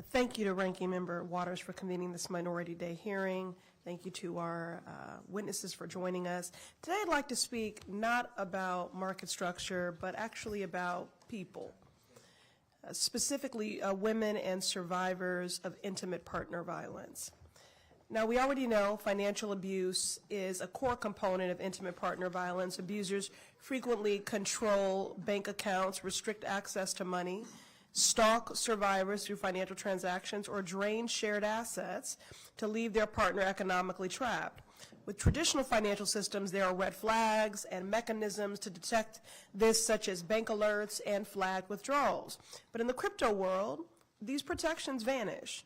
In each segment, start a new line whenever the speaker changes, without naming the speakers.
Thank you to Ranking Member Waters for convening this Minority Day hearing. Thank you to our witnesses for joining us. Today I'd like to speak not about market structure, but actually about people, specifically women and survivors of intimate partner violence. Now, we already know financial abuse is a core component of intimate partner violence. Abusers frequently control bank accounts, restrict access to money, stalk survivors through financial transactions, or drain shared assets to leave their partner economically trapped. With traditional financial systems, there are red flags and mechanisms to detect this, such as bank alerts and flagged withdrawals. But in the crypto world, these protections vanish.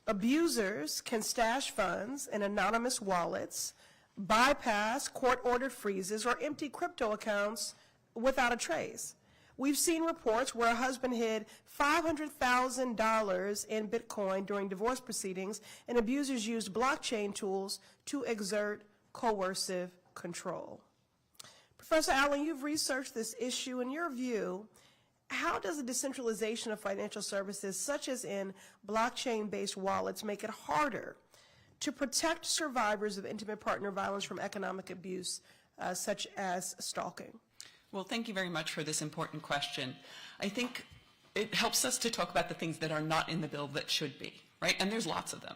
Abusers can stash funds in anonymous wallets, bypass court-ordered freezes, or empty crypto accounts without a trace. We've seen reports where a husband hid $500,000 in Bitcoin during divorce proceedings, and abusers used blockchain tools to exert coercive control. Professor Allen, you've researched this issue. In your view, how does the decentralization of financial services, such as in blockchain-based wallets, make it harder to protect survivors of intimate partner violence from economic abuse, such as stalking?
Well, thank you very much for this important question. I think it helps us to talk about the things that are not in the bill that should be, right? And there's lots of them.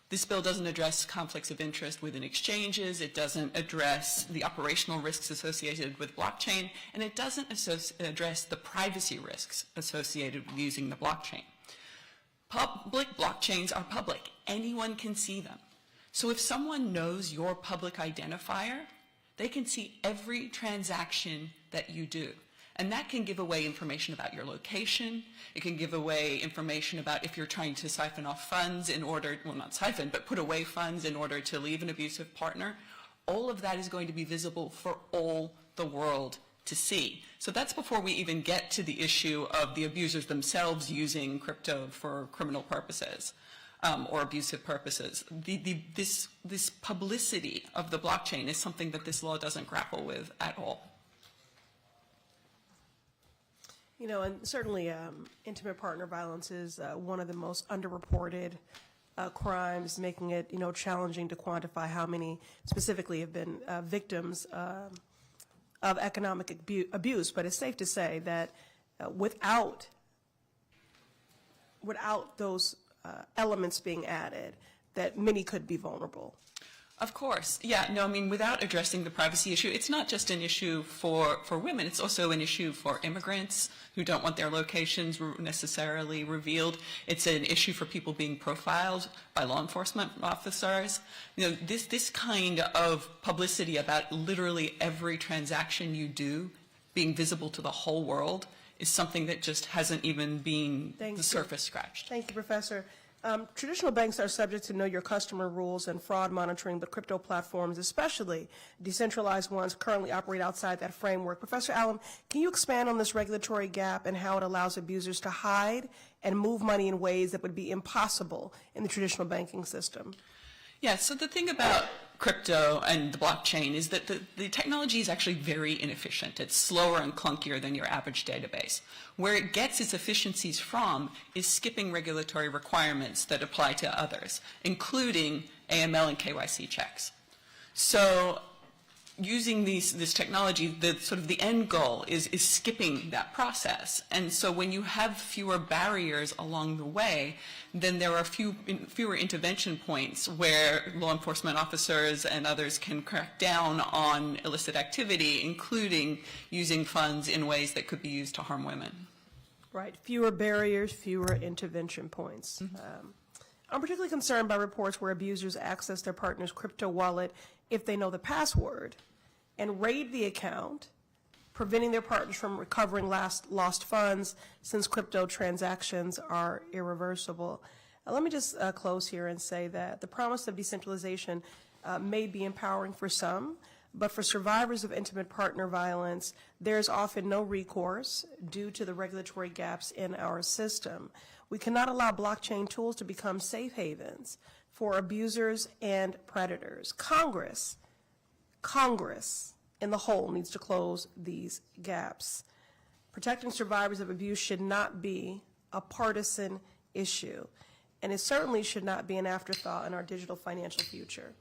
This bill doesn't address conflicts of interest within exchanges, it doesn't address the operational risks associated with blockchain, and it doesn't address the privacy risks associated with using the blockchain. Public blockchains are public. Anyone can see them. So if someone knows your public identifier, they can see every transaction that you do. And that can give away information about your location. It can give away information about if you're trying to siphon off funds in order, well, not siphon, but put away funds in order to leave an abusive partner. All of that is going to be visible for all the world to see. So that's before we even get to the issue of the abusers themselves using crypto for criminal purposes or abusive purposes. This publicity of the blockchain is something that this law doesn't grapple with at all.
You know, and certainly intimate partner violence is one of the most underreported crimes, making it, you know, challenging to quantify how many specifically have been victims of economic abuse. But it's safe to say that without those elements being added, that many could be vulnerable.
Of course. Yeah, no, I mean, without addressing the privacy issue, it's not just an issue for women, it's also an issue for immigrants who don't want their locations necessarily revealed. It's an issue for people being profiled by law enforcement officers. You know, this kind of publicity about literally every transaction you do being visible to the whole world is something that just hasn't even been the surface scratched.
Thank you, Professor. Traditional banks are subject to know your customer rules and fraud monitoring, but crypto platforms, especially decentralized ones, currently operate outside that framework. Professor Allen, can you expand on this regulatory gap and how it allows abusers to hide and move money in ways that would be impossible in the traditional banking system?
Yeah, so the thing about crypto and the blockchain is that the technology is actually very inefficient. It's slower and clunkier than your average database. Where it gets its efficiencies from is skipping regulatory requirements that apply to others, including AML and KYC checks. So using this technology, the end goal is skipping that process. And so when you have fewer barriers along the way, then there are fewer intervention points where law enforcement officers and others can crack down on illicit activity, including using funds in ways that could be used to harm women.
Right, fewer barriers, fewer intervention points. I'm particularly concerned by reports where abusers access their partner's crypto wallet if they know the password and raid the account, preventing their partners from recovering lost funds since crypto transactions are irreversible. Let me just close here and say that the promise of decentralization may be empowering for some, but for survivors of intimate partner violence, there's often no recourse due to the regulatory gaps in our system. We cannot allow blockchain tools to become safe havens for abusers and predators. Congress in the whole needs to close these gaps. Protecting survivors of abuse should not be a partisan issue, and it certainly should not be an afterthought in our digital financial future.